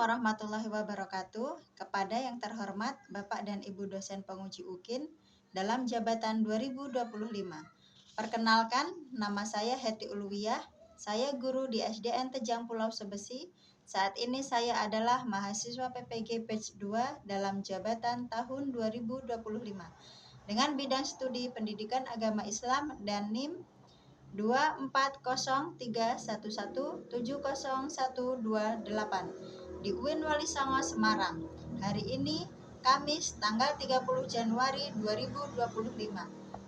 warahmatullahi wabarakatuh. Kepada yang terhormat Bapak dan Ibu dosen penguji UKIN dalam jabatan 2025. Perkenalkan, nama saya Heti Uluwiyah. Saya guru di SDN Tejang Pulau Sebesi. Saat ini saya adalah mahasiswa PPG Batch 2 dalam jabatan tahun 2025 dengan bidang studi Pendidikan Agama Islam dan NIM 24031170128 di UIN Wali Songo Semarang. Hari ini Kamis tanggal 30 Januari 2025.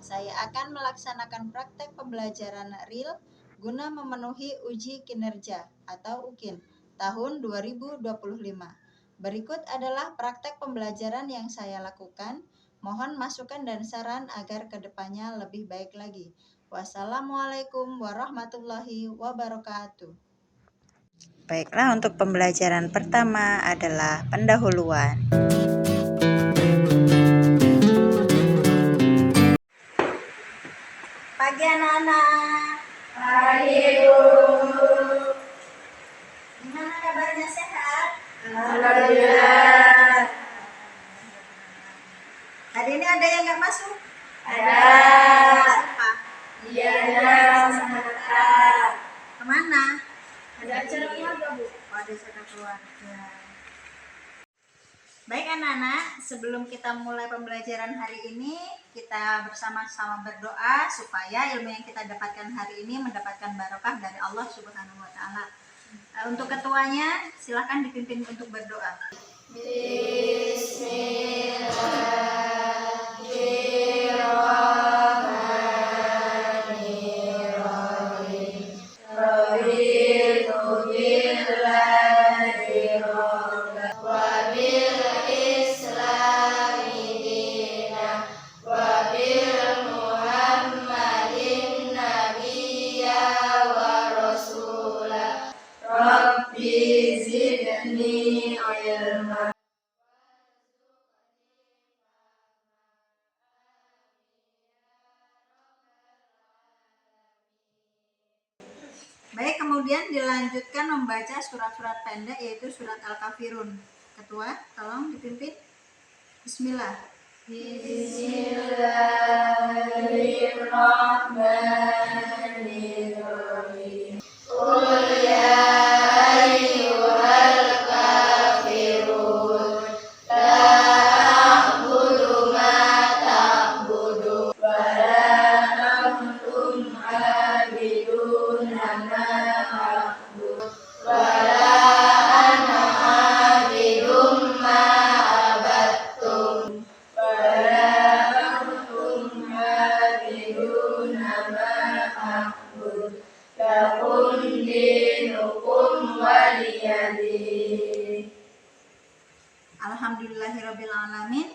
Saya akan melaksanakan praktek pembelajaran real guna memenuhi uji kinerja atau UKIN tahun 2025. Berikut adalah praktek pembelajaran yang saya lakukan. Mohon masukan dan saran agar kedepannya lebih baik lagi. Wassalamualaikum warahmatullahi wabarakatuh. Baiklah, untuk pembelajaran pertama adalah pendahuluan. Pagi anak-anak. Pagi Guru. Gimana kabarnya, sehat? Alhamdulillah. Hari ini ada yang nggak masuk? Ada. Siapa? Iya, sama kakak. Kemana? Ada acara keluarga, Bu. Oh, ada acara keluarga. Baik anak-anak, sebelum kita mulai pembelajaran hari ini, kita bersama-sama berdoa supaya ilmu yang kita dapatkan hari ini mendapatkan barokah dari Allah Subhanahu wa Ta'ala. Untuk ketuanya, silahkan dipimpin untuk berdoa. Baik, kemudian dilanjutkan membaca surat-surat pendek yaitu surat Al-Kafirun. Ketua, tolong dipimpin. Bismillah. Bismillahirrahmanirrahim. Qul ya ayyuhal kafirun la a'budu ma ta'budu wa la antum 'abiduna ma a'budu wa la ana 'abidum ma abattum wa la antum 'abiduna ma a'budu lakum dinukum waliyadin. Alhamdulillahirrabbilalamin.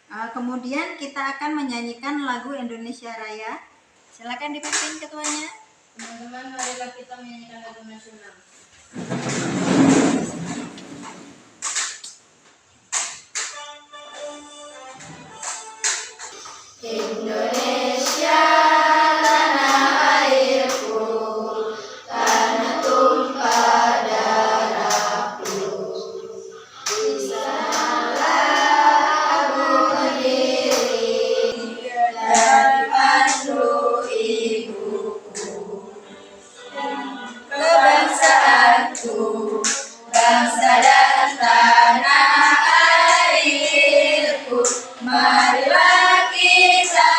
Kemudian kita akan menyanyikan lagu Indonesia Raya. Silakan dipimpin ketuanya. Teman-teman, marilah kita menyanyikan lagu nasional. Indonesia tanah airku, tanah tumpah darahku. Di sanalah aku berdiri, dari pandu ibuku. Kebangsaanku, bangsa dan tanah airku, marilah kita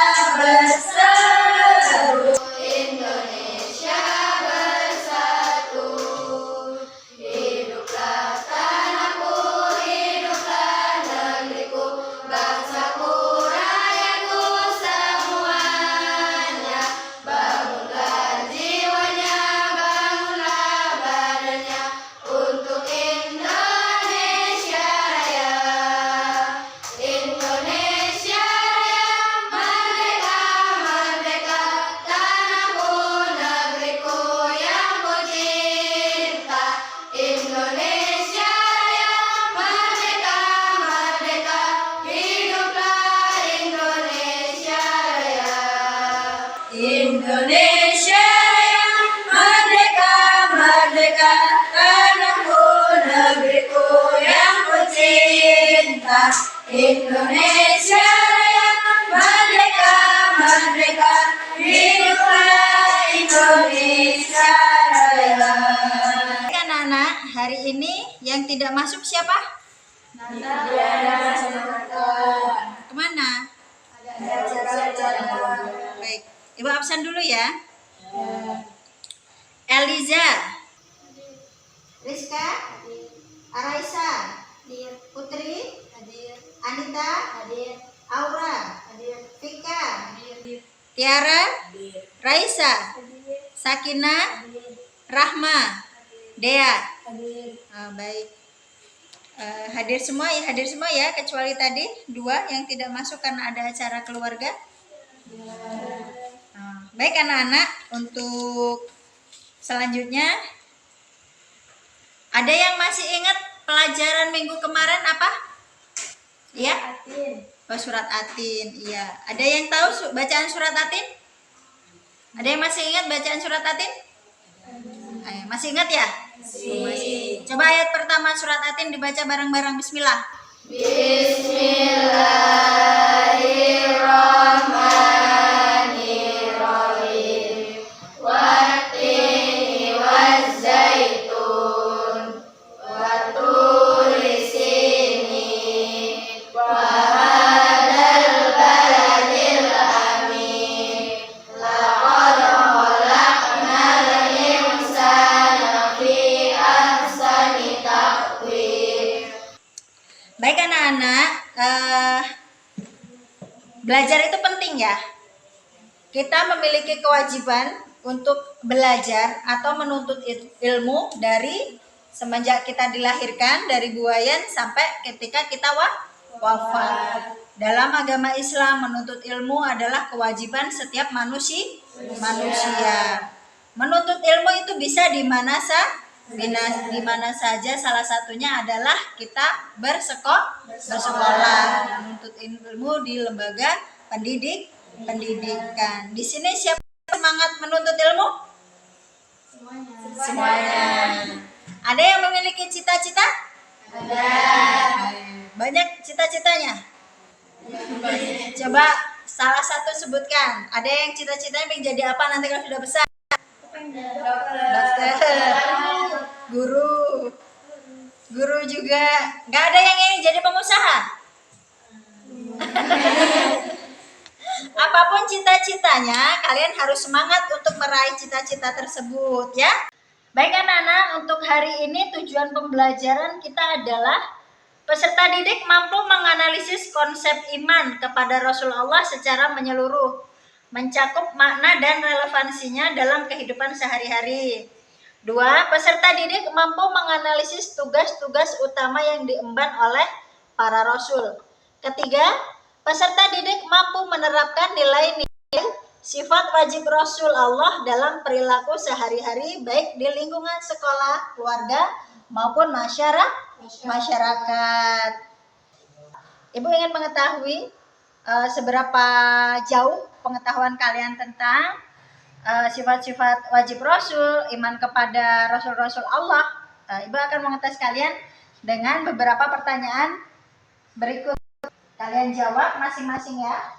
Indonesia Raya, merdeka, merdeka, hiduplah Indonesia Raya. Anak-anak, hari ini yang tidak masuk siapa? Kemana? Baik, Ibu absen dulu ya. Eliza, Rizka, Araisa, Putri, Anita, Aura, Vika, Tiara, Raisa, Sakina, Rahma, Dea. Baik. Hadir semua ya, kecuali tadi 2 yang tidak masuk karena ada acara keluarga. Baik anak-anak, untuk selanjutnya ada yang masih ingat pelajaran minggu kemarin apa? Iya? Surat Atin. Iya. Ada yang tahu bacaan surat Atin? Ada yang masih ingat bacaan surat Atin? Masih ingat ya? Masih. Coba ayat pertama surat Atin dibaca bareng-bareng. Bismillah. Bismillahirrahmanirrahim. Wattini wazzaitun wa turi sinin wa hadzal baladil amin. Laqad khalaqnal insana fi ahsani taqwim. Baik anak-anak, belajar itu penting ya. Kita memiliki kewajiban untuk belajar atau menuntut ilmu dari semenjak kita dilahirkan, dari buayan sampai ketika kita wafat. Dalam agama Islam, menuntut ilmu adalah kewajiban setiap manusia. Menuntut ilmu itu bisa di mana saja, salah satunya adalah kita bersekolah, menuntut ilmu di lembaga pendidikan. Di sini siapa semangat menuntut ilmu? Semuanya. Ada yang memiliki cita-cita? Ada. Banyak cita-citanya? Coba salah satu sebutkan. Ada yang cita-citanya pengen jadi apa nanti kalau sudah besar? Dokter, guru juga. Nggak ada yang ingin jadi pengusaha? Apapun cita-citanya, kalian harus semangat untuk meraih cita-cita tersebut ya. Baik anak-anak, untuk hari ini tujuan pembelajaran kita adalah peserta didik mampu menganalisis konsep iman kepada Rasulullah secara menyeluruh, mencakup makna dan relevansinya dalam kehidupan sehari-hari. 2. Peserta didik mampu menganalisis tugas-tugas utama yang diemban oleh para rasul. 3. Peserta didik mampu menerapkan nilai-nilai sifat wajib Rasul Allah dalam perilaku sehari-hari baik di lingkungan sekolah, keluarga, maupun masyarakat. Ibu ingin mengetahui seberapa jauh pengetahuan kalian tentang sifat-sifat wajib Rasul, iman kepada Rasul-Rasul Allah. Ibu akan mengetes kalian dengan beberapa pertanyaan berikut. Kalian jawab masing-masing ya.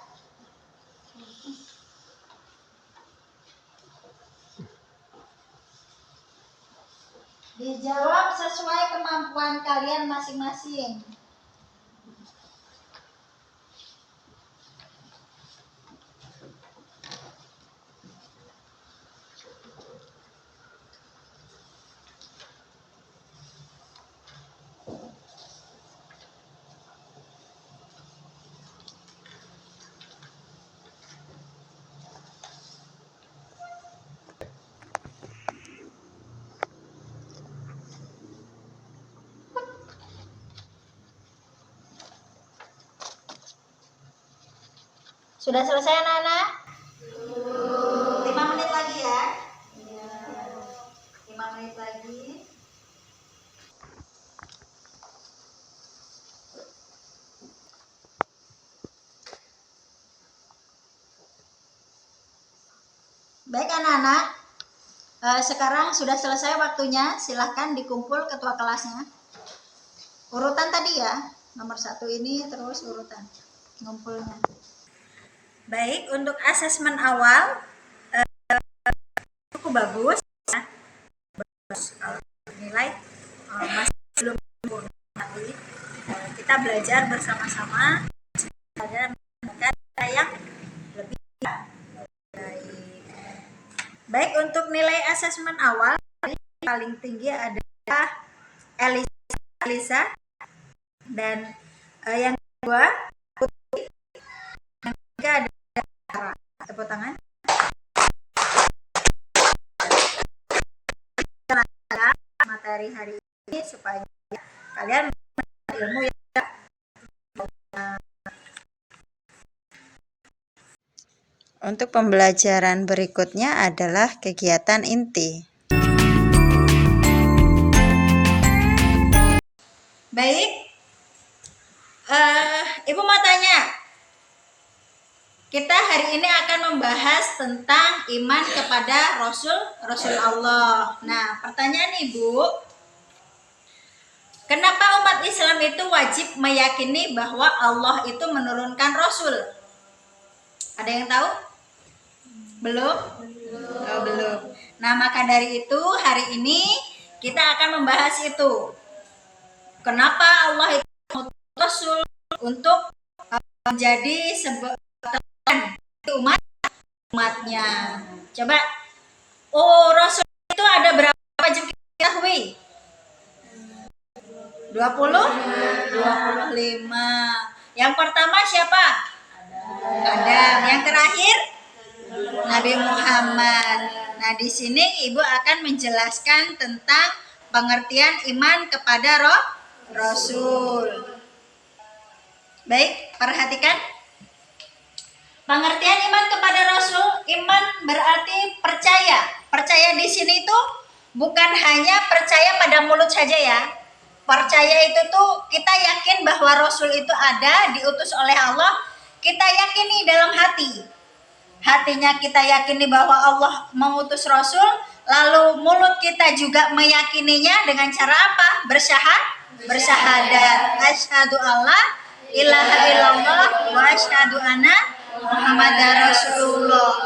Dijawab sesuai kemampuan kalian masing-masing. Sudah selesai anak-anak? 5 menit lagi ya. 5 menit lagi. Baik anak-anak, sekarang sudah selesai waktunya. Silahkan dikumpul ketua kelasnya. Urutan tadi ya. nomor 1 ini terus urutan ngumpulnya. Baik, untuk asesmen awal cukup bagus ya. Kalau nilai masih belum sempurna, tapi kita belajar bersama-sama agar menemukan yang lebih baik. Baik, untuk nilai asesmen awal paling tinggi adalah Elisa dan yang kedua Putri, yang ketiga ada Sarah. Tepuk tangan. Materi hari ini supaya kalian ilmu ya. Untuk pembelajaran berikutnya adalah kegiatan inti. Baik, Ibu mau tanya, kita hari ini akan membahas tentang iman kepada Rasul Allah. Nah, pertanyaan Ibu, kenapa umat Islam itu wajib meyakini bahwa Allah itu menurunkan Rasul? Ada yang tahu? Belum? Oh, belum. Nah, maka dari itu hari ini kita akan membahas itu. Kenapa Allah itu mengutus Rasul untuk menjadi sebuah umatnya. Coba, Rasul itu ada berapa wajib kita ketahui? 20? 25. Yang pertama siapa? Adam. Yang terakhir? Nabi Muhammad. Nah, di sini Ibu akan menjelaskan tentang pengertian iman kepada Rasul. Baik, perhatikan. Pengertian iman kepada Rasul, iman berarti percaya. Percaya di sini itu bukan hanya percaya pada mulut saja ya. Percaya itu tuh kita yakin bahwa Rasul itu ada, diutus oleh Allah. Kita yakini dalam hati. Hatinya kita yakini bahwa Allah mengutus Rasul, lalu mulut kita juga meyakininya dengan cara apa? Bersyahadat. Asyhadu alla ilaha illallah wa asyhadu anna Muhammadar Rasulullah.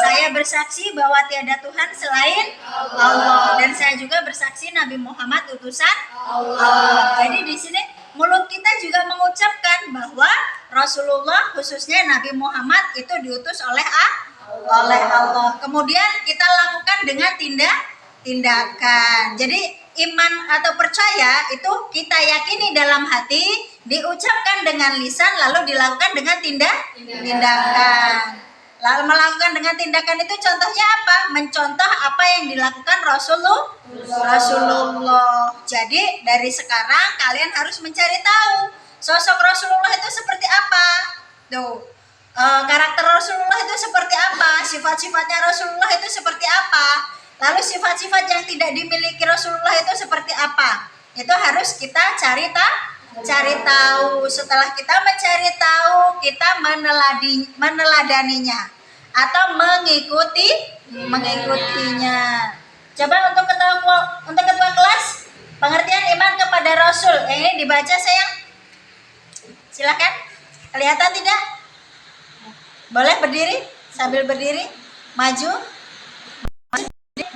Saya bersaksi bahwa tiada Tuhan selain Allah, dan saya juga bersaksi Nabi Muhammad utusan Allah. Jadi di sini mulut kita juga mengucapkan bahwa Rasulullah, khususnya Nabi Muhammad, itu diutus oleh Allah. Kemudian kita lakukan dengan tindakan. Jadi iman atau percaya itu kita yakini dalam hati, diucapkan dengan lisan, lalu dilakukan dengan tindakan. Lalu melakukan dengan tindakan itu contohnya apa? Mencontoh apa yang dilakukan Rasulullah. Jadi dari sekarang kalian harus mencari tahu sosok Rasulullah itu seperti apa. Tuh, karakter Rasulullah itu seperti apa? Sifat-sifatnya Rasulullah itu seperti apa? Lalu sifat-sifat yang tidak dimiliki Rasulullah itu seperti apa? Itu harus kita cari tahu. Setelah kita mencari tahu, kita meneladaninya atau mengikutinya. Coba untuk ketua kelas, pengertian iman kepada Rasul. Ini dibaca sayang. Silakan. Kelihatan tidak? Boleh berdiri, sambil berdiri, maju.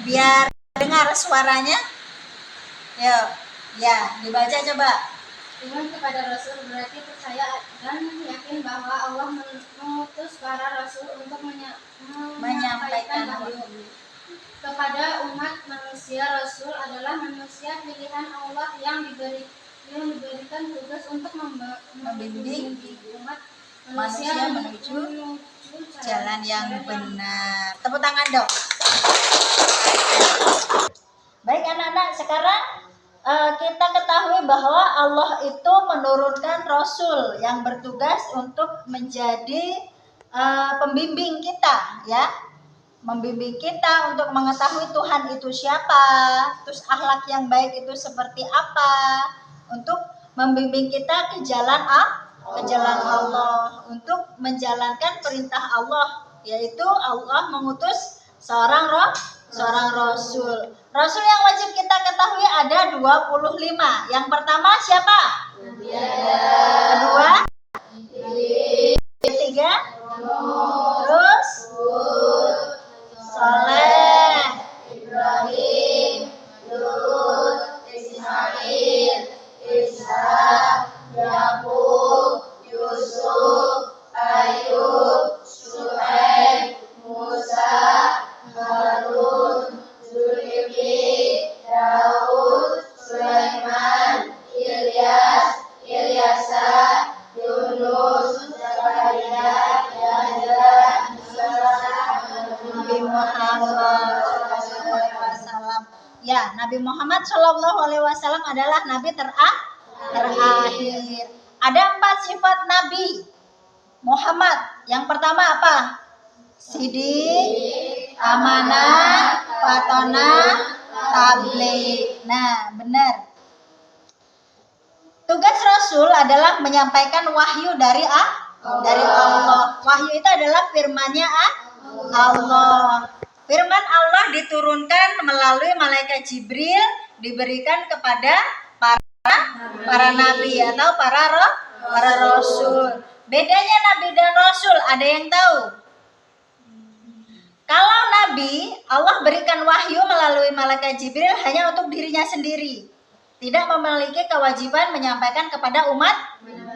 Biar dengar suaranya. Yuk, ya, dibaca coba. Iman kepada Rasul berarti percaya dan yakin bahwa Allah mengutus para Rasul untuk menyampaikan wahyu kepada umat manusia. Rasul adalah manusia pilihan Allah yang diberikan tugas untuk membimbing umat manusia menuju jalan yang benar. Tepuk tangan dong. Baik anak-anak, sekarang kita ketahui bahwa Allah itu menurunkan Rasul yang bertugas untuk menjadi pembimbing kita, ya, membimbing kita untuk mengetahui Tuhan itu siapa, terus akhlak yang baik itu seperti apa, untuk membimbing kita ke jalan Allah, untuk menjalankan perintah Allah, yaitu Allah mengutus seorang Rasul. Rasul yang wajib kita ketahui ada 25. Yang pertama siapa? Kedua, ketiga, terus Soleh, Ibrahim, Lut, Ismail, Ishak, Yakub, Yusuf, Ayub, Syuaib, Musa, Harun, Zulkifli, Daud, Sulaiman, Ilyas, Ilyasa, Yunus, Zakaria, Yahya, Nabi Muhammad SAW. Ya, Nabi Muhammad SAW adalah Nabi terakhir. Ada 4 sifat Nabi Muhammad. Yang pertama apa? Sidik, amanah, fatonah, tabligh. Nah, benar. Tugas Rasul adalah menyampaikan wahyu dari Allah. Wahyu itu adalah firman-Nya Allah. Firman Allah diturunkan melalui malaikat Jibril, diberikan kepada para nabi atau para rasul. Bedanya nabi dan rasul, ada yang tahu? Kalau nabi, Allah berikan wahyu melalui malaikat Jibril hanya untuk dirinya sendiri, tidak memiliki kewajiban menyampaikan kepada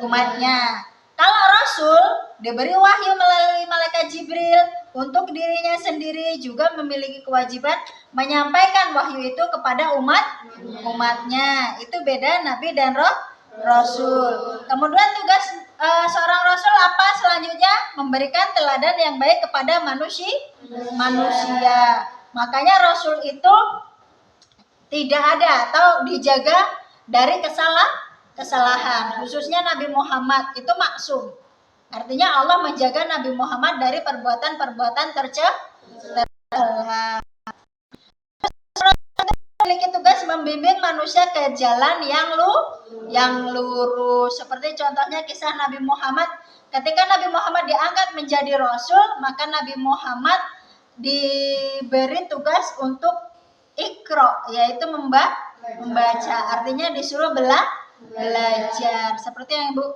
umatnya. Kalau rasul diberi wahyu melalui malaikat Jibril untuk dirinya sendiri, juga memiliki kewajiban menyampaikan wahyu itu kepada umatnya. Itu beda nabi dan rasul. Kemudian tugas seorang rasul apa selanjutnya? Memberikan teladan yang baik kepada manusia. Makanya rasul itu tidak ada atau dijaga dari kesalahan. Khususnya Nabi Muhammad itu maksum. Artinya Allah menjaga Nabi Muhammad dari perbuatan-perbuatan tercela. Memiliki tugas membimbing manusia ke jalan yang lurus. Seperti contohnya kisah Nabi Muhammad. Ketika Nabi Muhammad diangkat menjadi rasul, maka Nabi Muhammad diberi tugas untuk Iqra, yaitu membaca. Artinya disuruh belajar. Seperti yang Ibu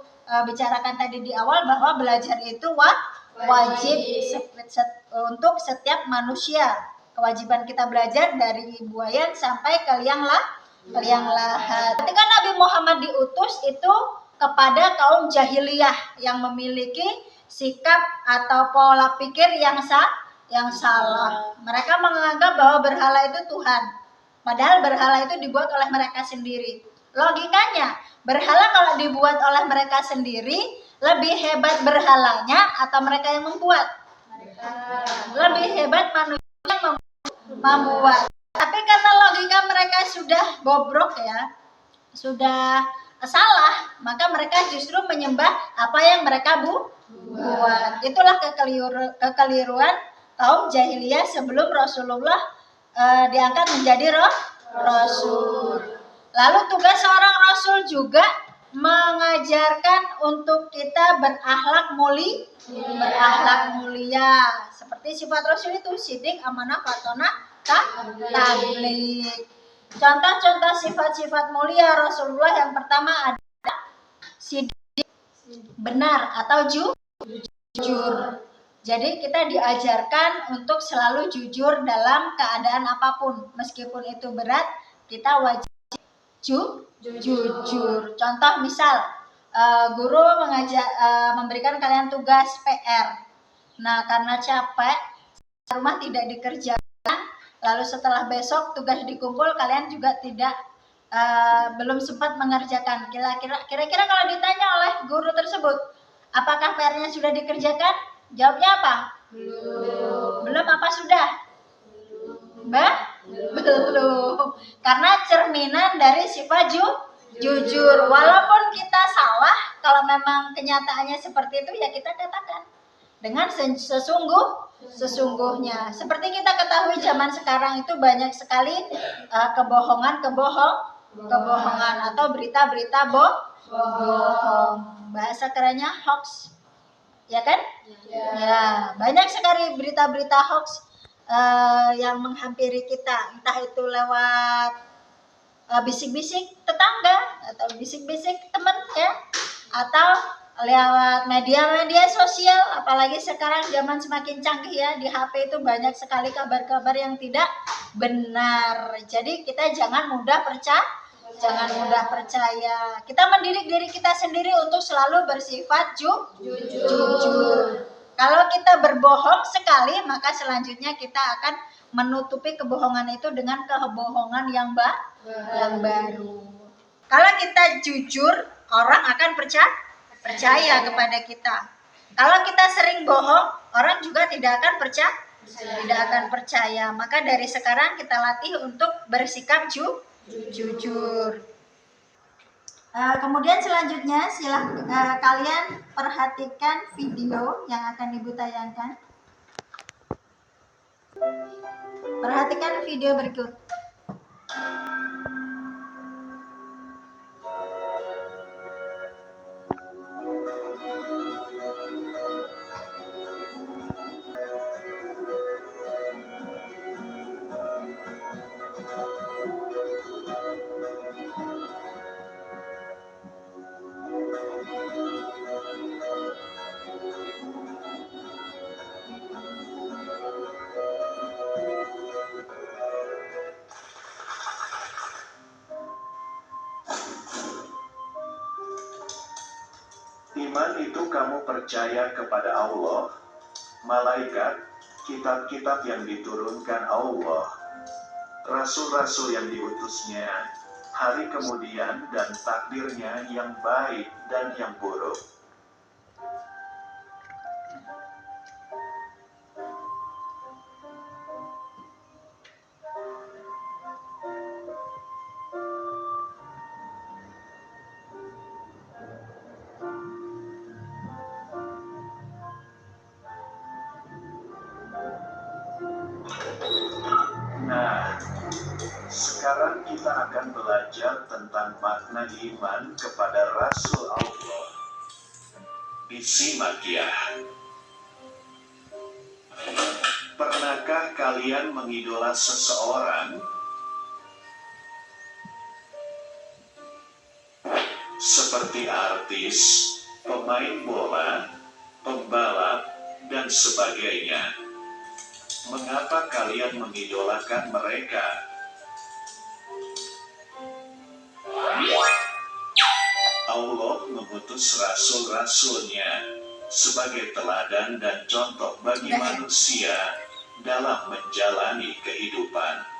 bicarakan tadi di awal, bahwa belajar itu wajib untuk setiap manusia. Kewajiban kita belajar dari buayan sampai ke liang lahat. Ketika Nabi Muhammad diutus itu kepada kaum jahiliyah yang memiliki sikap atau pola pikir yang salah. Mereka menganggap bahwa berhala itu Tuhan, padahal berhala itu dibuat oleh mereka sendiri. Logikanya, berhala kalau dibuat oleh mereka sendiri, lebih hebat berhalanya atau mereka yang membuat? Lebih hebat manusia yang membuat. Tapi karena logika mereka sudah bobrok ya, sudah salah, maka mereka justru menyembah apa yang mereka buat. Itulah kekeliruan kaum jahiliyah sebelum Rasulullah diangkat menjadi rasul. Lalu tugas seorang rasul juga mengajarkan untuk kita berakhlak mulia. Seperti sifat rasul itu sidik, amanah, fatonah, tabligh. Contoh-contoh sifat-sifat mulia Rasulullah yang pertama adalah sidik, benar atau jujur. Jadi kita diajarkan untuk selalu jujur dalam keadaan apapun. Meskipun itu berat, kita wajib jujur. Contoh misal, guru memberikan kalian tugas PR. Nah, karena capek, rumah tidak dikerjakan, lalu setelah besok tugas dikumpul, kalian juga belum sempat mengerjakan. Kira-kira kalau ditanya oleh guru tersebut, apakah PR-nya sudah dikerjakan? Jawabnya apa? Belum apa sudah? Belum. Karena cerminan dari sifat jujur. Walaupun kita salah, kalau memang kenyataannya seperti itu, ya kita katakan dengan sesungguhnya. Seperti kita ketahui zaman sekarang itu banyak sekali kebohongan atau berita-berita bohong. Bahasa kerennya hoax. Ya kan? Ya, banyak sekali berita-berita hoax yang menghampiri kita, entah itu lewat bisik-bisik tetangga atau bisik-bisik teman ya, atau lewat media-media sosial. Apalagi sekarang zaman semakin canggih ya, di HP itu banyak sekali kabar-kabar yang tidak benar. Jadi kita jangan mudah percaya. Kita mendidik diri kita sendiri untuk selalu bersifat jujur. Kalau kita berbohong sekali, maka selanjutnya kita akan menutupi kebohongan itu dengan kebohongan yang baru. Kalau kita jujur, orang akan percaya kepada kita. Kalau kita sering bohong, orang juga tidak akan percaya. Maka dari sekarang kita latih untuk bersikap jujur. Kemudian selanjutnya kalian perhatikan video yang akan Ibu tayangkan. Perhatikan video berikut. Iman itu kamu percaya kepada Allah, malaikat, kitab-kitab yang diturunkan Allah, rasul-rasul yang diutusnya, hari kemudian dan takdirnya yang baik dan yang buruk. Nah, sekarang kita akan belajar tentang makna iman kepada Rasul Allah. Disimak ya. Pernahkah kalian mengidola seseorang? Seperti artis, pemain bola, pembalap, dan sebagainya. Mengapa kalian mengidolakan mereka? Allah mengutus rasul-rasulnya sebagai teladan dan contoh bagi manusia dalam menjalani kehidupan.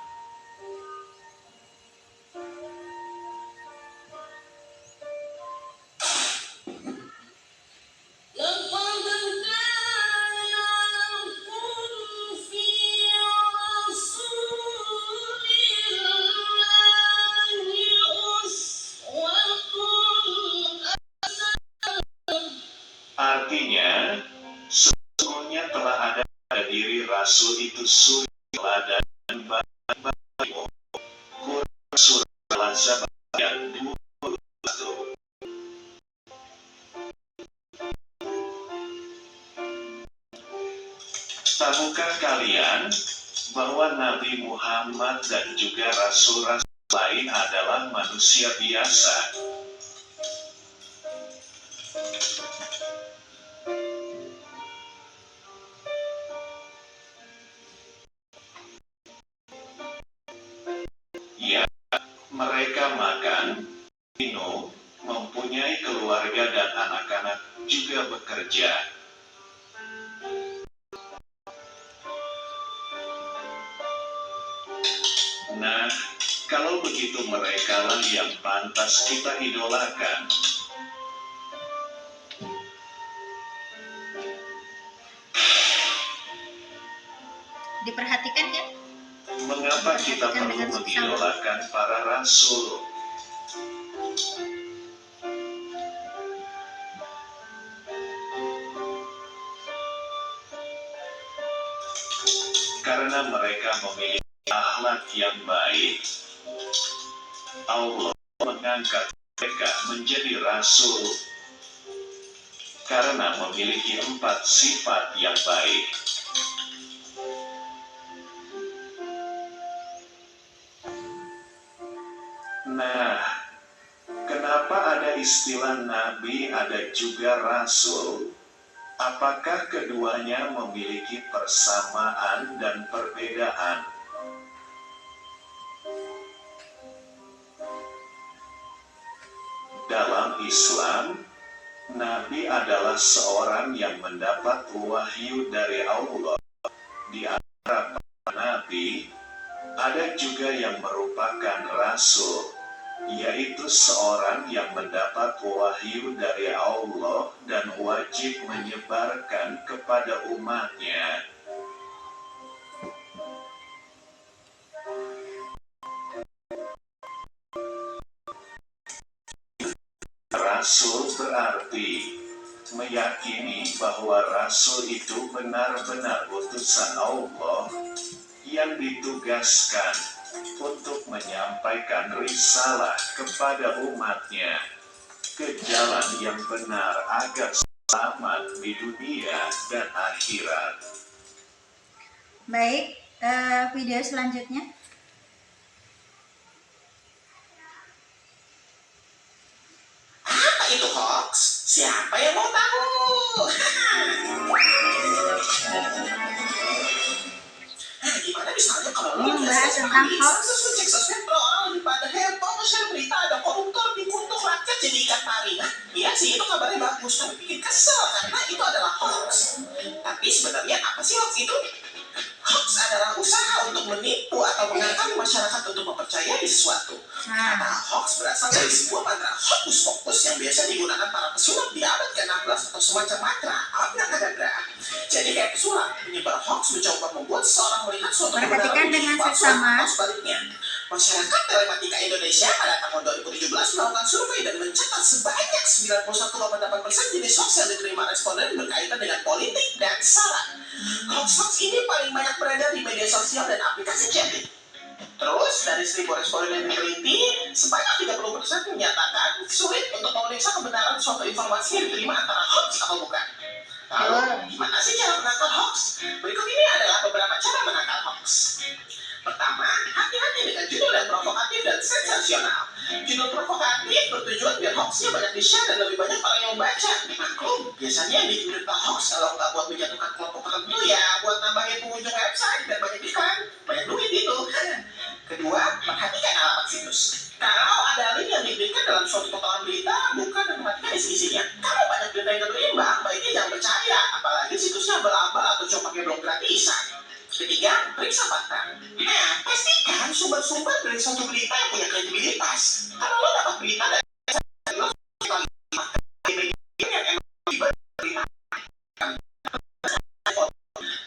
Artinya, sesungguhnya telah ada pada diri Rasul itu suri teladan dan bagimu. Quran Surah Al-Ahzab ayat 21. Tahukah kalian bahwa Nabi Muhammad dan juga Rasul-Rasul lain adalah manusia biasa? Ya, mereka makan, minum, mempunyai keluarga dan anak-anak, juga bekerja. Nah, kalau begitu merekalah yang pantas kita idolakan. Diperhatikan ya? Mengapa kita perlu mengidolakan para rasul? Karena mereka memiliki akhlak yang baik. Allah mengangkat mereka menjadi rasul karena memiliki 4 sifat yang baik. Ada istilah nabi, ada juga rasul. Apakah keduanya memiliki persamaan dan perbedaan? Dalam Islam, nabi adalah seorang yang mendapat wahyu dari Allah. Di antara para nabi, ada juga yang merupakan rasul, yaitu seorang yang mendapat wahyu dari Allah dan wajib menyebarkan kepada umatnya. Rasul berarti meyakini bahwa rasul itu benar-benar utusan Allah yang ditugaskan untuk menyampaikan risalah kepada umatnya ke jalan yang benar agar selamat di dunia dan akhirat. Baik, video selanjutnya. Apa itu hoax? Siapa yang mau tahu? Gimana misalnya kalau Ini membahas tentang hoax. cek sosmed orang lebih pada heboh share berita ada koruptor dikutuk rakyat jadi ikan pari. Iya sih itu kabarnya bagus, tapi bikin kesel karena itu adalah hoax. Tapi sebenarnya apa sih hoax itu? Hoax adalah usaha untuk menipu atau mengakali masyarakat untuk mempercayai sesuatu. Kata hoax berasal dari sebuah mantra hokus pokus yang biasa digunakan para pesulap di abad ke-16 atau semacam mantra abracadabra. Jadi kayak pesulap, penyebar hoax mencoba membuat seorang melihat suatu Perhatikan dengan seksama. atau sebaliknya. Masyarakat Telematika Indonesia pada tahun 2017 melakukan survei dan mencatat sebanyak 91,8% jenis hoax yang diterima responden berkaitan dengan politik dan sara. Hoax ini paling banyak beredar di media sosial dan aplikasi chatting. Terus, dari 1000 responden yang diteliti, sebanyak 30% menyatakan sulit untuk memeriksa kebenaran suatu informasi yang diterima antara hoax atau bukan. Lalu, gimana sih cara menangkal hoax? Berikut ini adalah beberapa cara menangkal hoax. Pertama, hati-hati dengan judul yang provokatif dan sensasional. Judul provokatif bertujuan biar hoaxnya banyak di-share dan lebih banyak orang yang membaca. Maklum, biasanya yang bikin berita hoax kalau nggak buat menjatuhkan kelompok tertentu ya buat nambahin pengunjung website dan banyak iklan, banyak duit itu. Kedua, perhatikan alamat situs. Kalau ada link yang diberikan dalam suatu potongan berita, buka dan perhatikan isi-isinya. Kalau banyak berita yang berimbang, baiknya jangan percaya, apalagi situsnya abal-abal atau cuma pakai blog gratisan. Ketiga, periksa fakta. Pastikan sumber-sumber dari suatu berita yang punya kredibilitas. Kalau lo dapat berita dari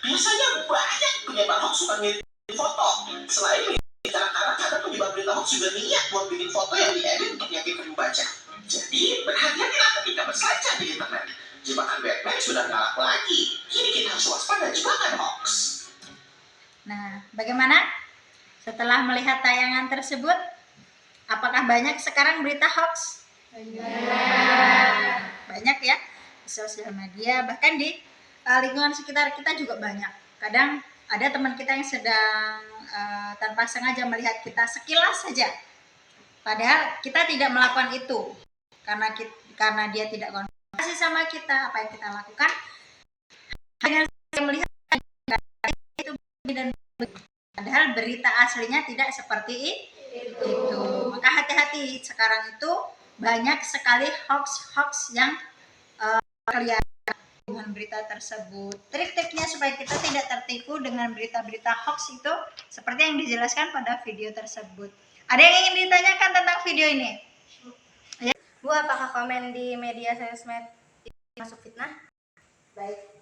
biasanya banyak penyebar hoax suka ngirim foto. Selain cara-cara kadang penyebar berita hoax juga niat buat bikin foto yang diedit untuk meyakinkan pembaca. Jadi, berhati-hatilah ketika berselancar di internet. Jebakan Batman sudah nggak laku lagi. Kini kita harus waspada jebakan hoax. Nah, bagaimana? Setelah melihat tayangan tersebut, apakah banyak sekarang berita hoax? Banyak ya, di sosial media, bahkan di lingkungan sekitar kita juga banyak. Kadang ada teman kita yang sedang tanpa sengaja melihat kita sekilas saja, padahal kita tidak melakukan itu karena dia tidak konfirmasi sama kita apa yang kita lakukan. Dengan melihat itu dan padahal berita aslinya tidak seperti itu. Maka hati-hati, sekarang itu banyak sekali hoax yang kelihatan dengan berita tersebut. Trik-triknya supaya kita tidak tertipu dengan berita-berita hoax itu seperti yang dijelaskan pada video tersebut. Ada yang ingin ditanyakan tentang video ini? Ya. Bu, apakah komen di media sosmed masuk fitnah? Baik.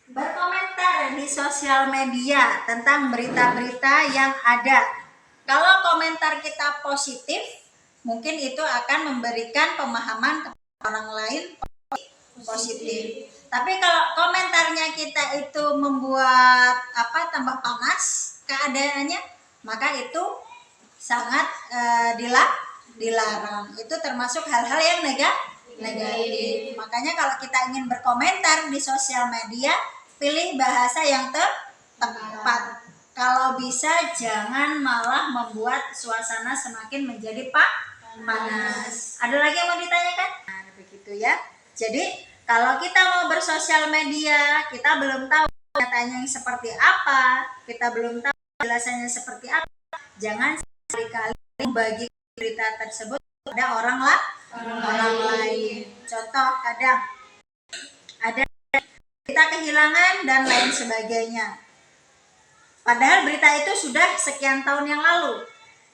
Berkomentar di sosial media tentang berita-berita yang ada. Kalau komentar kita positif, mungkin itu akan memberikan pemahaman kepada orang lain positif. Tapi kalau komentarnya kita itu membuat tambah panas keadaannya, maka itu sangat dilarang. Itu termasuk hal-hal yang negatif. Makanya kalau kita ingin berkomentar di sosial media, pilih bahasa yang tepat. Kalau bisa jangan malah membuat suasana semakin menjadi panas. Ada lagi yang mau ditanyakan? Nah, begitu ya. Jadi kalau kita mau bersosial media, kita belum tahu nyatanya yang seperti apa, kita belum tahu jelasannya seperti apa, jangan sekali-kali membagi berita tersebut pada orang lain. Contoh, kadang ada berita kehilangan dan lain sebagainya. Padahal berita itu sudah sekian tahun yang lalu,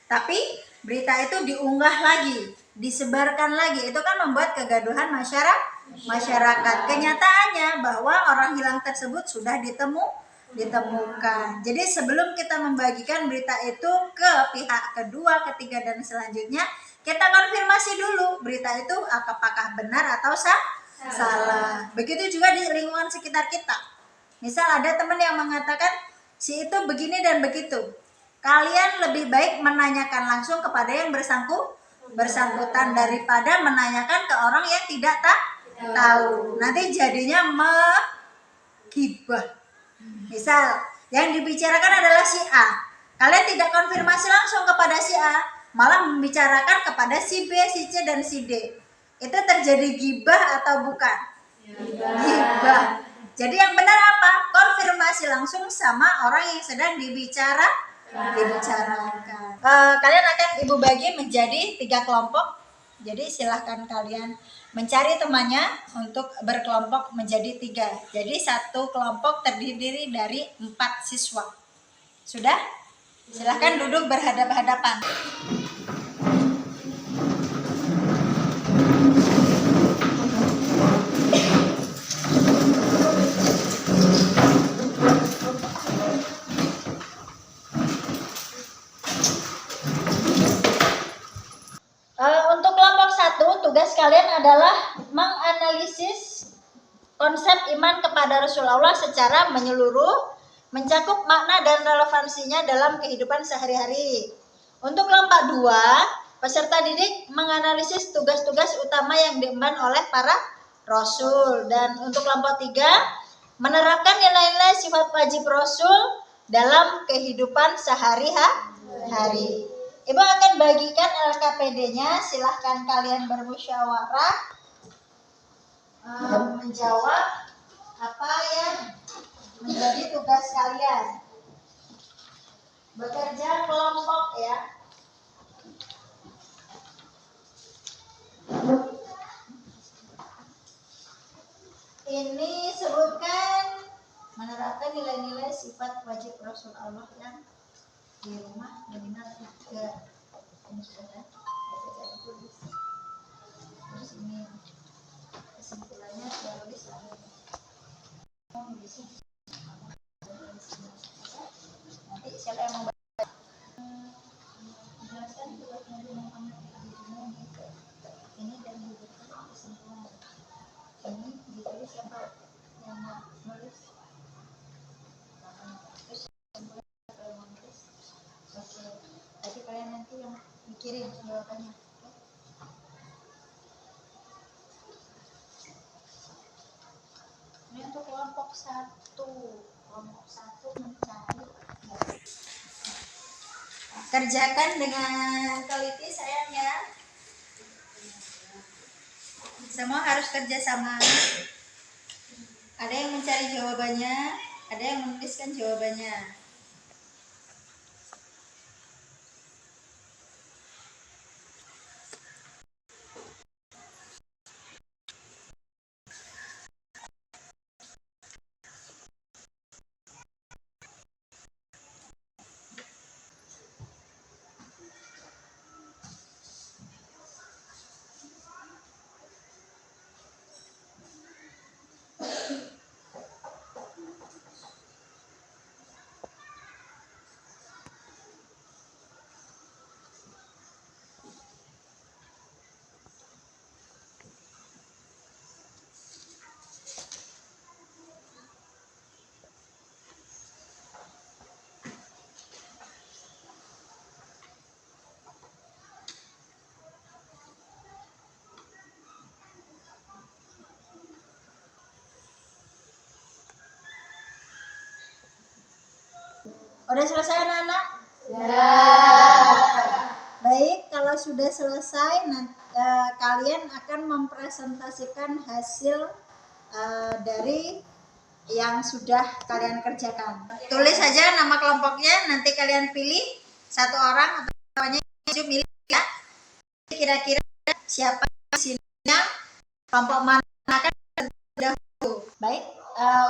tapi berita itu diunggah lagi, disebarkan lagi. Itu kan membuat kegaduhan masyarakat. Kenyataannya bahwa orang hilang tersebut sudah ditemukan. Jadi sebelum kita membagikan berita itu ke pihak kedua, ketiga, dan selanjutnya, kita konfirmasi dulu berita itu apakah benar atau salah. Begitu juga di lingkungan sekitar kita. Misal ada teman yang mengatakan si itu begini dan begitu. Kalian lebih baik menanyakan langsung kepada yang bersangkutan daripada menanyakan ke orang yang tidak tahu. Nanti jadinya menggibah. Misal yang dibicarakan adalah si A, kalian tidak konfirmasi langsung kepada si A, malah membicarakan kepada si B, si C, dan si D. Itu terjadi gibah atau bukan? Gibah. Jadi yang benar apa? Konfirmasi langsung sama orang yang sedang dibicarakan. Kalian akan ibu bagi menjadi 3 kelompok. Jadi silahkan kalian mencari temannya untuk berkelompok menjadi 3. Jadi satu kelompok terdiri dari 4 siswa. Sudah? Silahkan duduk berhadap-hadapan. Untuk kelompok 1, tugas kalian adalah menganalisis konsep iman kepada Rasulullah secara menyeluruh, mencakup makna dan relevansinya dalam kehidupan sehari-hari. Untuk kelompok 2, peserta didik menganalisis tugas-tugas utama yang diemban oleh para Rasul. Dan untuk kelompok 3, menerapkan nilai-nilai sifat wajib Rasul dalam kehidupan sehari-hari. Ibu akan bagikan LKPD-nya, silahkan kalian bermusyawarah menjawab apa yang menjadi tugas kalian. Bekerja kelompok ya. Ini sebutkan menerapkan nilai-nilai sifat wajib Rasul Allah yang di rumah minimal 3. Ini sudah ya. Terus ini kesimpulannya tulis lagi. Nanti siapa yang mau menjelaskan tugas Nabi Muhammad ini dan diberikan kesimpulan. Ini ditulis siapa yang mau nulis? Terus siapa yang mau nulis? Oke. Tapi kalian nanti yang mikirin jawabannya. Ini untuk kelompok 1. Kelompok 1 mencari. Kerjakan dengan teliti sayang ya. Semua harus kerja sama. Ada yang mencari jawabannya, ada yang menuliskan jawabannya. Udah selesai anak-anak? Ya. Baik, kalau kalau sudah selesai, kalian akan mempresentasikan hasil dari yang sudah kalian kerjakan. Tulis saja nama kelompoknya, nanti kalian pilih satu orang atau namanya milih ya. Kira-kira siapa sini kelompok mana kan dahulu. Baik,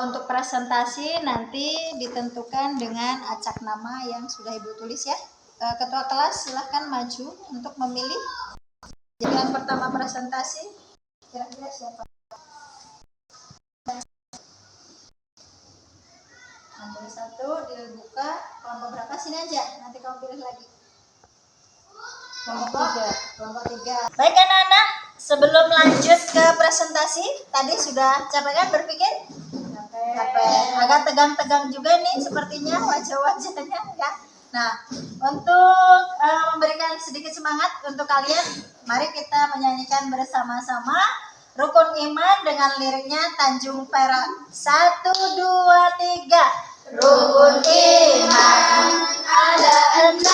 untuk presentasi nanti ditentukan dengan acak nama yang sudah Ibu tulis ya. Ketua kelas silahkan maju untuk memilih. Jadi yang pertama presentasi, kira-kira siapa? Ambil satu, dibuka. Kelompok berapa? Sini aja, nanti kamu pilih lagi. Kelompok tiga. Baik anak-anak, sebelum lanjut ke presentasi, tadi sudah capek kan berpikir? Capek. Agak tegang-tegang juga nih sepertinya wajah-wajahnya ya. Nah, untuk memberikan sedikit semangat untuk kalian, mari kita menyanyikan bersama-sama Rukun Iman dengan liriknya Tanjung Perak. 1, 2, 3. Rukun iman ada 6. 1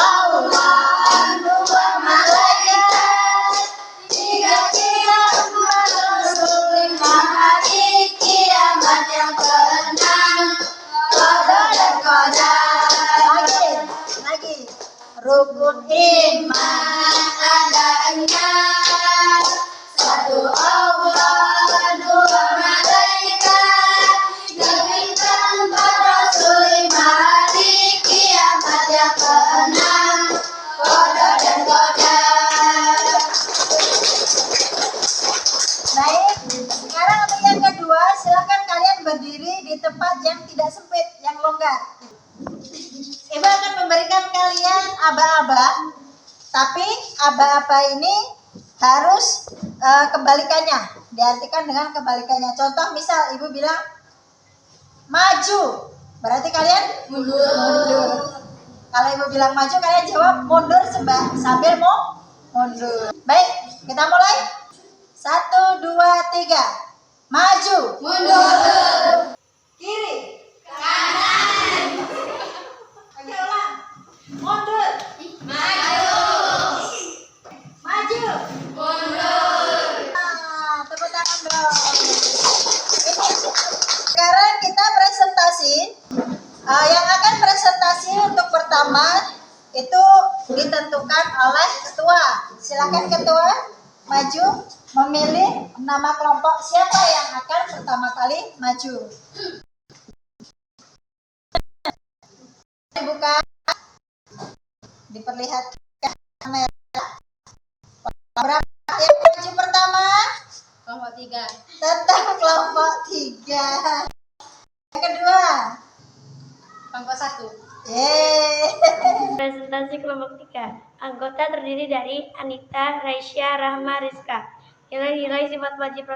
Allah, 2 malaikat, 3 kiamat Rasul, 5 hari kiamat yang ke-6. Qadar dan qadar. Lagi. Rukun iman ada 6. 1 Allah, 2 malaikat, 3 bintang, 4 Rasul, 5 hari kiamat yang ke-6. Qadar dan qadar. Baik, sekarang untuk yang kedua, silakan kalian berdiri di tempat yang tidak sempit, yang longgar. Ibu akan memberikan kalian aba-aba, tapi aba-aba ini harus kebalikannya, diartikan dengan kebalikannya. Contoh misal ibu bilang maju, berarti kalian mundur. Kalau ibu bilang maju, kalian jawab mundur sambil mau mundur. Baik, kita mulai. 1, 2, 3. Maju. Mundur. Kiri. Kanan. Oke, ulang. Mundur. Maju. Maju. Mundur. Tepuk tangan dong. Sekarang kita presentasi. Yang akan presentasi untuk pertama itu ditentukan oleh ketua. Silakan ketua maju memilih nama kelompok siapa yang akan pertama kali maju. Dibuka, diperlihatkan kamera. Berapa yang maju pertama? Kelompok 3. Tetap kelompok 3. Yang kedua? Kelompok 1. Presentasi kelompok 3. Anggota terdiri dari Anita, Raisya, Rahma, Rizka. Nilai-nilai sifat wajib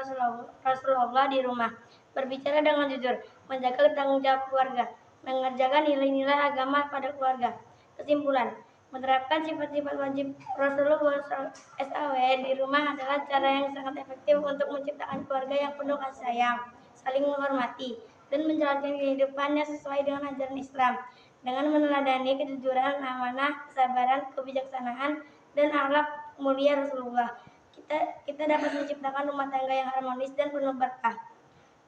Rasulullah di rumah. Berbicara dengan jujur, menjaga tanggung jawab keluarga, mengerjakan nilai-nilai agama pada keluarga. Kesimpulan, menerapkan sifat-sifat wajib Rasulullah SAW di rumah adalah cara yang sangat efektif untuk menciptakan keluarga yang penuh kasih sayang, saling menghormati, dan menjalankan kehidupannya sesuai dengan ajaran Islam. Dengan meneladani kejujuran, amanah, kesabaran, kebijaksanaan, dan akhlak mulia Rasulullah, kita dapat menciptakan rumah tangga yang harmonis dan penuh berkah.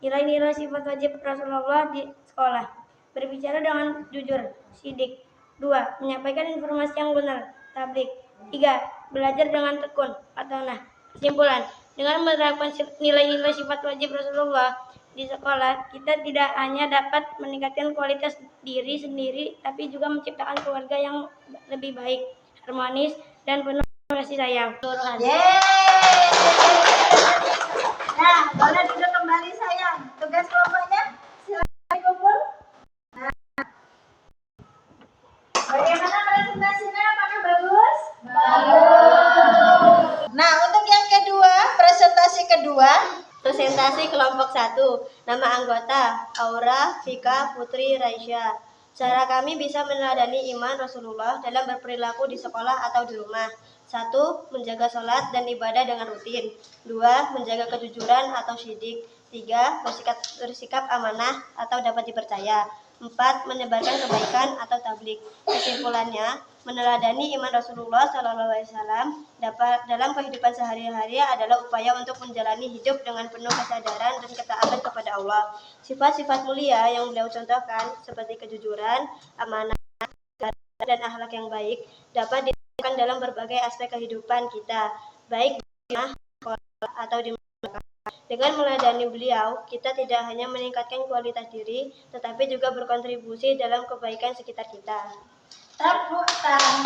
Nilai-nilai sifat wajib Rasulullah di sekolah. Berbicara dengan jujur, sidik. 2. Menyampaikan informasi yang benar, tablik. 3. Belajar dengan tekun, fatonah. Kesimpulan, dengan menerapkan nilai-nilai sifat wajib Rasulullah di sekolah, kita tidak hanya dapat meningkatkan kualitas diri sendiri, tapi juga menciptakan keluarga yang lebih baik, harmonis, dan penuh kasih sayang. Nah, boleh duduk kembali sayang. Tugas kelompoknya silakan dikumpul. Bagaimana presentasinya? Apakah bagus? Bagus. Nah, untuk yang kedua, presentasi kedua. Presentasi kelompok 1. Nama anggota Aura, Vika, Putri, Raisya. Cara kami bisa meneladani iman Rasulullah dalam berperilaku di sekolah atau di rumah. 1. Menjaga sholat dan ibadah dengan rutin. 2. Menjaga kejujuran atau syidik. 3. Bersikap amanah atau dapat dipercaya. 4. Menyebarkan kebaikan atau tablik. Kesimpulannya, Meneladani iman Rasulullah SAW dalam kehidupan sehari-hari adalah upaya untuk menjalani hidup dengan penuh kesadaran dan ketaatan kepada Allah. Sifat-sifat mulia yang beliau contohkan seperti kejujuran, amanah, dan akhlak yang baik dapat diterapkan dalam berbagai aspek kehidupan kita, baik di rumah, sekolah, atau di masyarakat. Dengan meneladani beliau, kita tidak hanya meningkatkan kualitas diri, tetapi juga berkontribusi dalam kebaikan sekitar kita. Tepuk tangan.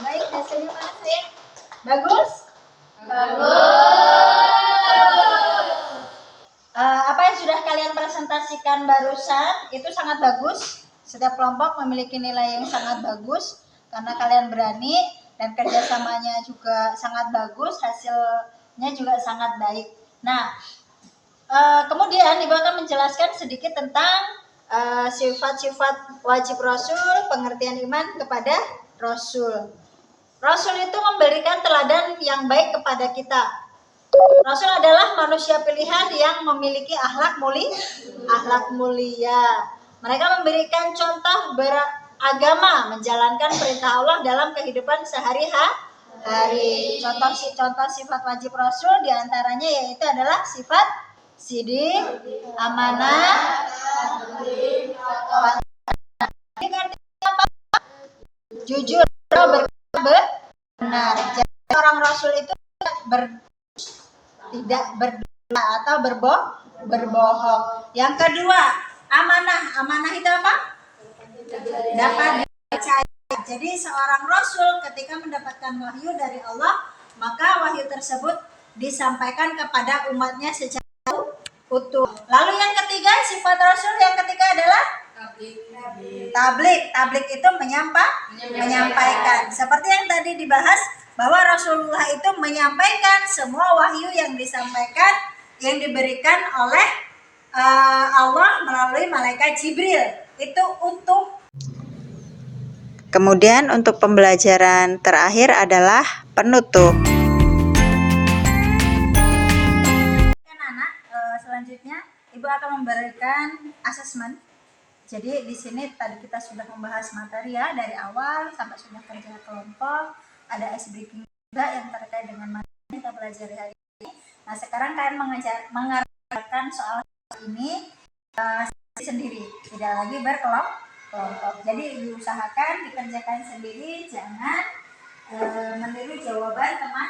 Baik, hasilnya mana saya? Bagus? Apa yang sudah kalian presentasikan barusan itu sangat bagus. Setiap kelompok memiliki nilai yang sangat bagus karena kalian berani dan kerjasamanya juga sangat bagus, hasilnya juga sangat baik. Nah, kemudian Ibu akan menjelaskan sedikit tentang sifat-sifat wajib Rasul, pengertian iman kepada Rasul. Rasul itu memberikan teladan yang baik kepada kita. Rasul adalah manusia pilihan yang memiliki akhlak mulia. Mereka memberikan contoh beragama, menjalankan perintah Allah dalam kehidupan sehari-hari. Contoh sifat wajib Rasul diantaranya yaitu adalah sifat sidik, amanah, jujur, benar. Jadi orang Rasul itu tidak berdusta atau berbohong. Yang kedua, amanah. Amanah itu apa? Dapat dipercaya. Jadi seorang Rasul ketika mendapatkan wahyu dari Allah, maka wahyu tersebut disampaikan kepada umatnya secara utuh. Lalu yang ketiga, sifat Rasul yang ketiga adalah tablik. Tablik itu menyampaikan. Seperti yang tadi dibahas, bahwa Rasulullah itu menyampaikan semua wahyu yang disampaikan, yang diberikan oleh Allah melalui malaikat Jibril. Itu utuh. Kemudian untuk pembelajaran terakhir adalah penutup. Anak-anak, selanjutnya Ibu akan memberikan asesmen. Jadi di sini tadi kita sudah membahas materi ya dari awal sampai sudah kerja kelompok, ada ice breaking juga yang terkait dengan materi yang kita pelajari hari ini. Nah sekarang kalian mengerjakan soal ini sendiri, tidak lagi berkelompok. Jadi diusahakan dikerjakan sendiri, jangan meniru jawaban teman.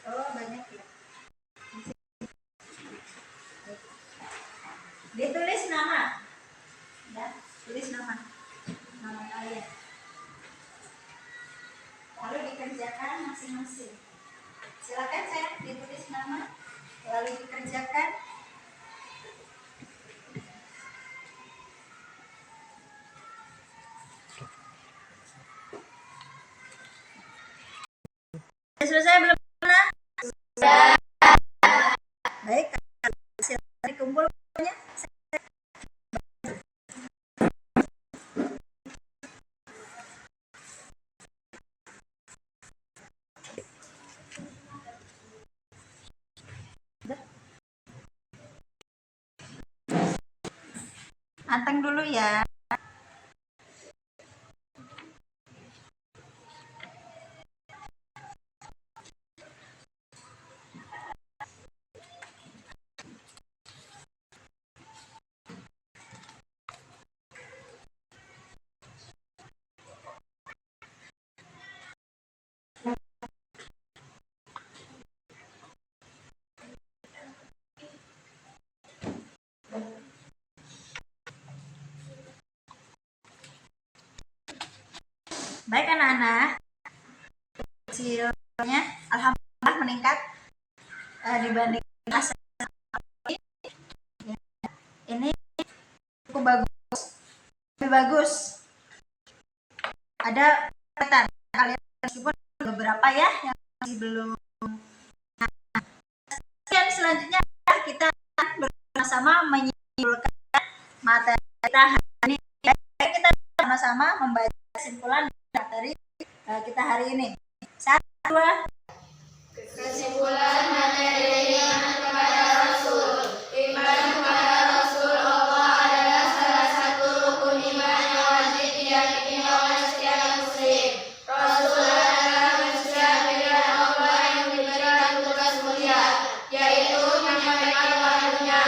Oh banyak ya. Ditulis nama, ya, tulis nama kalian. Lalu dikerjakan masing-masing. Silakan saya ditulis nama, lalu dikerjakan. Sudah selesai belum? Baik, silakan dikumpulkannya. Anteng dulu ya. Baik anak-anak, hasilnya alhamdulillah meningkat dibanding ini cukup bagus, lebih bagus. Ada catatan kalian meskipun beberapa ya yang masih belum selanjutnya kita bersama-sama menyimpulkan materi kita hari ini. Kita sama-sama membaca kesimpulan materi kita hari ini. 1, 2. Kesimpulan materi iman kepada Rasul. Iman kepada Rasul Allah adalah salah satu rukun iman yang wajib diyakini oleh setiap muslim. Rasul adalah manusia pilihan Allah yang diberikan tugas mulia, yaitu menyampaikan wahyunya,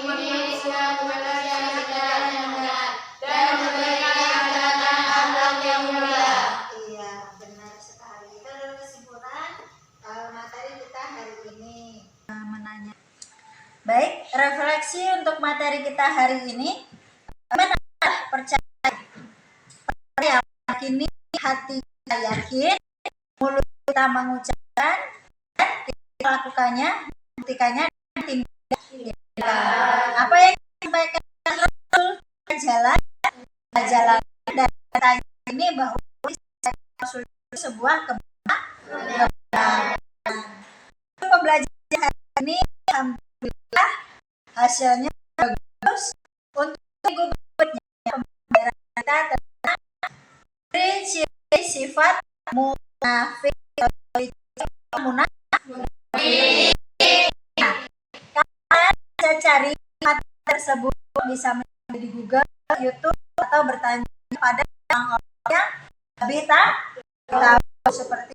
membimbing Islam kepada yang benar yang benar, dan memberikan teladan akhlak yang mulia. Iya, benar sekali. Itu adalah kesimpulan materi kita hari ini. Menanya. Baik, refleksi untuk materi kita hari ini. Benar, percaya. Yakini hati kita yakin, mulut kita mengucapkan, dan kita lakukannya, buktikannya, dan tindakan. Apa yang disampaikan Rasul jalan, dan kata ini bahwa Rasul itu sebuah kebenaran. Pembelajaran hari ini alhamdulillah hasilnya bagus. Untuk minggu berikutnya pembelajaran kita tentang ciri sifat munafik. Kalian bisa cari materi tersebut bisa di Google, YouTube, atau bertanya pada orang-orang yang lebih tahu seperti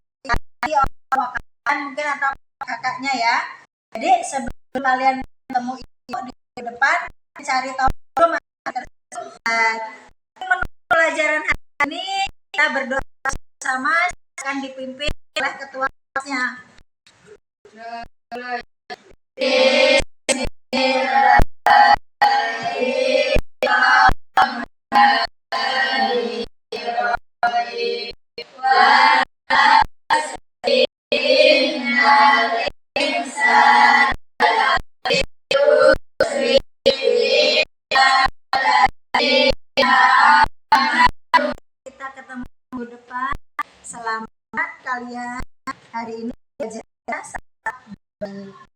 orang mungkin atau kakaknya ya. Jadi sebelum kalian ketemu ibu di depan, cari tahu dulu materi tersebut. Menurut pelajaran hari ini kita berdoa bersama, akan dipimpin oleh ketua kelasnya. Kita ketemu minggu depan. Selamat kalian hari ini belajar sangat baik.